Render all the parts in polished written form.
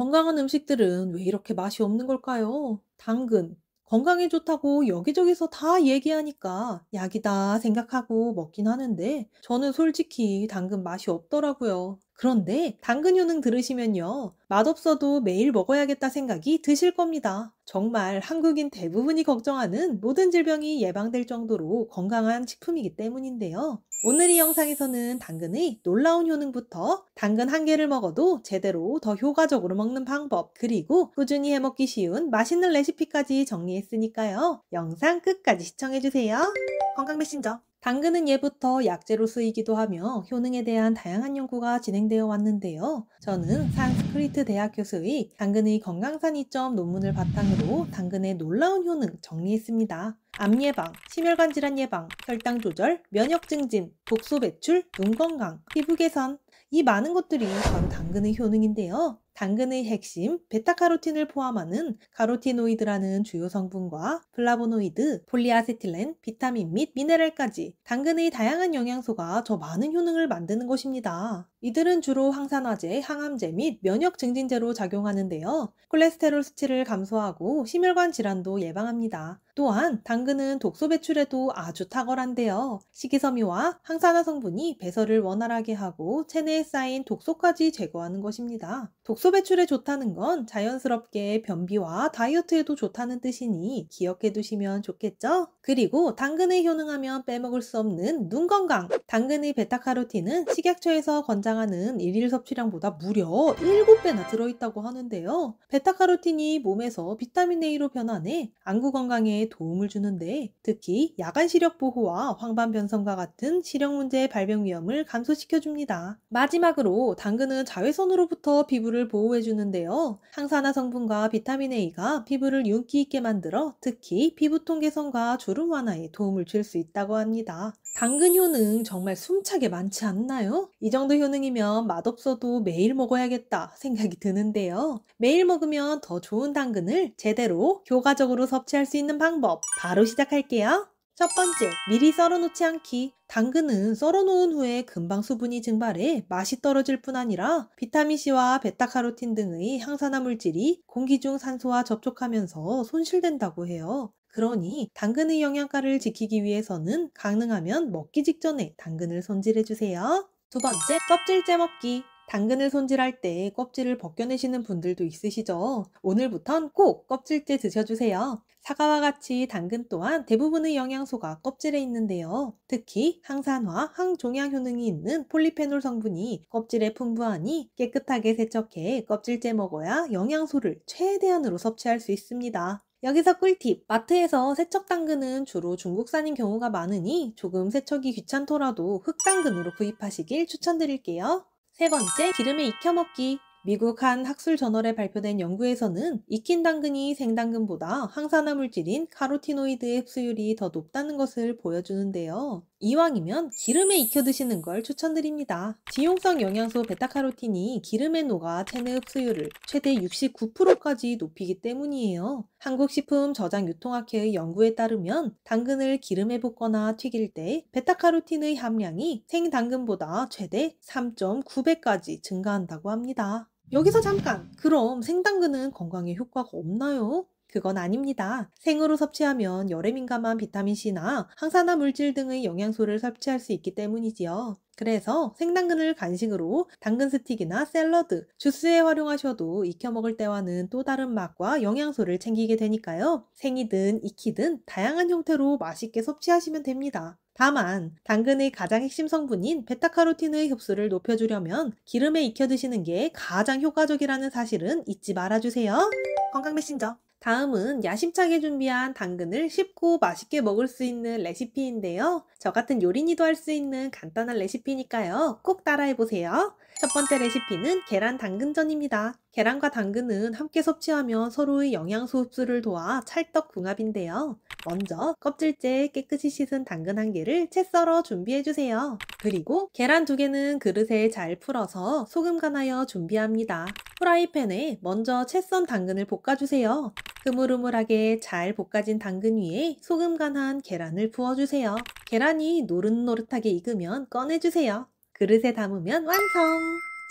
건강한 음식들은 왜 이렇게 맛이 없는 걸까요? 당근. 건강에 좋다고 여기저기서 다 얘기하니까 약이다 생각하고 먹긴 하는데 저는 솔직히 당근 맛이 없더라고요. 그런데 당근 효능 들으시면요. 맛없어도 매일 먹어야겠다 생각이 드실 겁니다. 정말 한국인 대부분이 걱정하는 모든 질병이 예방될 정도로 건강한 식품이기 때문인데요. 오늘 이 영상에서는 당근의 놀라운 효능부터 당근 한 개를 먹어도 제대로 더 효과적으로 먹는 방법, 그리고 꾸준히 해먹기 쉬운 맛있는 레시피까지 정리했으니까요. 영상 끝까지 시청해주세요. 건강 메신저. 당근은 예부터 약재로 쓰이기도 하며 효능에 대한 다양한 연구가 진행되어 왔는데요. 저는 산스크리트 대학 교수의 당근의 건강산 이점 논문을 바탕으로 당근의 놀라운 효능 정리했습니다. 암 예방, 심혈관 질환 예방, 혈당 조절, 면역 증진, 독소 배출, 눈 건강, 피부 개선, 이 많은 것들이 바로 당근의 효능인데요. 당근의 핵심 베타카로틴을 포함하는 카로티노이드라는 주요 성분과 플라보노이드, 폴리아세틸렌, 비타민 및 미네랄까지 당근의 다양한 영양소가 더 많은 효능을 만드는 것입니다. 이들은 주로 항산화제, 항암제 및 면역 증진제로 작용하는데요. 콜레스테롤 수치를 감소하고 심혈관 질환도 예방합니다. 또한 당근은 독소 배출에도 아주 탁월한데요. 식이섬유와 항산화 성분이 배설을 원활하게 하고 체내에 쌓인 독소까지 제거하는 것입니다. 독소 배출에 좋다는 건 자연스럽게 변비와 다이어트에도 좋다는 뜻이니 기억해 두시면 좋겠죠? 그리고 당근에 효능하면 빼먹을 수 없는 눈 건강! 당근의 베타카로틴은 식약처에서 권장하는 일일 섭취량보다 무려 7배나 들어있다고 하는데요. 베타카로틴이 몸에서 비타민 A로 변환해 안구 건강에 도움을 주는데 특히 야간 시력 보호와 황반 변성과 같은 시력 문제의 발병 위험을 감소시켜줍니다. 마지막으로 당근은 자외선으로부터 피부를 보호해주는데요. 항산화 성분과 비타민 A가 피부를 윤기 있게 만들어 특히 피부톤 개선과 주름 완화에 도움을 줄 수 있다고 합니다. 당근 효능 정말 숨차게 많지 않나요? 이 정도 효능이면 맛없어도 매일 먹어야겠다 생각이 드는데요. 매일 먹으면 더 좋은 당근을 제대로 효과적으로 섭취할 수 있는 방법 바로 시작할게요. 첫 번째, 미리 썰어놓지 않기. 당근은 썰어놓은 후에 금방 수분이 증발해 맛이 떨어질 뿐 아니라 비타민C와 베타카로틴 등의 항산화 물질이 공기 중 산소와 접촉하면서 손실된다고 해요. 그러니 당근의 영양가를 지키기 위해서는 가능하면 먹기 직전에 당근을 손질해주세요. 두 번째, 껍질째 먹기. 당근을 손질할 때 껍질을 벗겨내시는 분들도 있으시죠? 오늘부턴 꼭 껍질째 드셔주세요. 사과와 같이 당근 또한 대부분의 영양소가 껍질에 있는데요. 특히 항산화, 항종양 효능이 있는 폴리페놀 성분이 껍질에 풍부하니 깨끗하게 세척해 껍질째 먹어야 영양소를 최대한으로 섭취할 수 있습니다. 여기서 꿀팁! 마트에서 세척 당근은 주로 중국산인 경우가 많으니 조금 세척이 귀찮더라도 흑당근으로 구입하시길 추천드릴게요. 세 번째, 기름에 익혀 먹기. 미국 한 학술 저널에 발표된 연구에서는 익힌 당근이 생당근보다 항산화 물질인 카로티노이드의 흡수율이 더 높다는 것을 보여주는데요. 이왕이면 기름에 익혀 드시는 걸 추천드립니다. 지용성 영양소 베타카로틴이 기름에 녹아 체내 흡수율을 최대 69%까지 높이기 때문이에요. 한국식품저장유통학회의 연구에 따르면 당근을 기름에 볶거나 튀길 때 베타카로틴의 함량이 생당근보다 최대 3.9배까지 증가한다고 합니다. 여기서 잠깐! 그럼 생당근은 건강에 효과가 없나요? 그건 아닙니다. 생으로 섭취하면 열에 민감한 비타민C나 항산화 물질 등의 영양소를 섭취할 수 있기 때문이지요. 그래서 생당근을 간식으로 당근 스틱이나 샐러드, 주스에 활용하셔도 익혀 먹을 때와는 또 다른 맛과 영양소를 챙기게 되니까요. 생이든 익히든 다양한 형태로 맛있게 섭취하시면 됩니다. 다만 당근의 가장 핵심 성분인 베타카로틴의 흡수를 높여주려면 기름에 익혀 드시는 게 가장 효과적이라는 사실은 잊지 말아주세요. 건강 메신저. 다음은 야심차게 준비한 당근을 쉽고 맛있게 먹을 수 있는 레시피인데요. 저 같은 요린이도 할 수 있는 간단한 레시피니까요. 꼭 따라해보세요. 첫 번째 레시피는 계란 당근전입니다. 계란과 당근은 함께 섭취하면 서로의 영양소 흡수를 도와 찰떡궁합인데요. 먼저 껍질째 깨끗이 씻은 당근 한 개를 채 썰어 준비해주세요. 그리고 계란 두 개는 그릇에 잘 풀어서 소금 간하여 준비합니다. 프라이팬에 먼저 채 썬 당근을 볶아주세요. 흐물흐물하게 잘 볶아진 당근 위에 소금 간한 계란을 부어주세요. 계란이 노릇노릇하게 익으면 꺼내주세요. 그릇에 담으면 완성!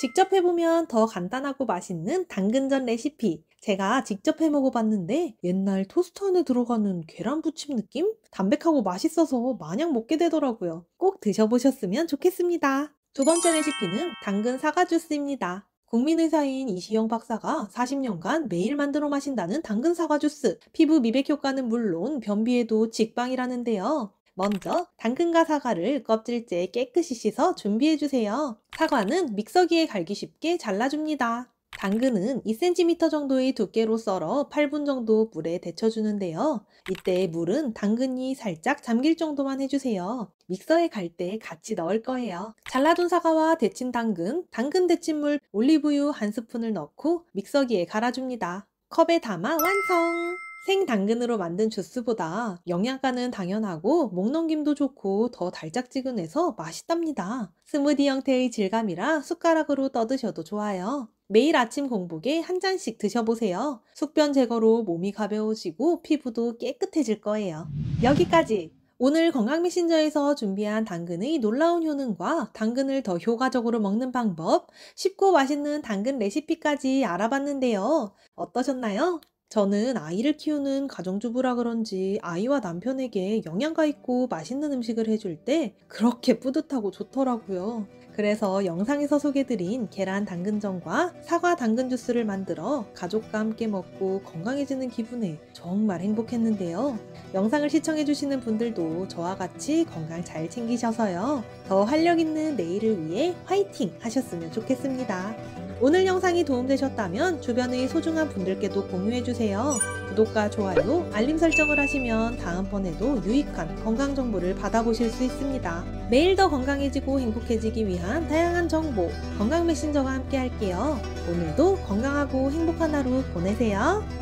직접 해보면 더 간단하고 맛있는 당근전 레시피. 제가 직접 해 먹어봤는데 옛날 토스트 안에 들어가는 계란 부침 느낌? 담백하고 맛있어서 마냥 먹게 되더라고요. 꼭 드셔보셨으면 좋겠습니다. 두 번째 레시피는 당근 사과 주스입니다. 국민의사인 이시영 박사가 40년간 매일 만들어 마신다는 당근 사과 주스. 피부 미백 효과는 물론 변비에도 직방이라는데요. 먼저 당근과 사과를 껍질째 깨끗이 씻어 준비해주세요. 사과는 믹서기에 갈기 쉽게 잘라줍니다. 당근은 2cm 정도의 두께로 썰어 8분 정도 물에 데쳐주는데요. 이때 물은 당근이 살짝 잠길 정도만 해주세요. 믹서에 갈 때 같이 넣을 거예요. 잘라둔 사과와 데친 당근, 당근 데친물, 올리브유 1스푼을 넣고 믹서기에 갈아줍니다. 컵에 담아 완성! 생당근으로 만든 주스보다 영양가는 당연하고 목넘김도 좋고 더 달짝지근해서 맛있답니다. 스무디 형태의 질감이라 숟가락으로 떠드셔도 좋아요. 매일 아침 공복에 한 잔씩 드셔보세요. 숙변 제거로 몸이 가벼워지고 피부도 깨끗해질 거예요. 여기까지! 오늘 건강 메신저에서 준비한 당근의 놀라운 효능과 당근을 더 효과적으로 먹는 방법, 쉽고 맛있는 당근 레시피까지 알아봤는데요. 어떠셨나요? 저는 아이를 키우는 가정주부라 그런지 아이와 남편에게 영양가 있고 맛있는 음식을 해줄 때 그렇게 뿌듯하고 좋더라고요. 그래서 영상에서 소개드린 계란 당근전과 사과 당근 주스를 만들어 가족과 함께 먹고 건강해지는 기분에 정말 행복했는데요. 영상을 시청해주시는 분들도 저와 같이 건강 잘 챙기셔서요. 더 활력있는 내일을 위해 화이팅 하셨으면 좋겠습니다. 오늘 영상이 도움되셨다면 주변의 소중한 분들께도 공유해주세요. 구독과 좋아요, 알림 설정을 하시면 다음번에도 유익한 건강 정보를 받아보실 수 있습니다. 매일 더 건강해지고 행복해지기 위한 다양한 정보, 건강 메신저와 함께 할게요. 오늘도 건강하고 행복한 하루 보내세요.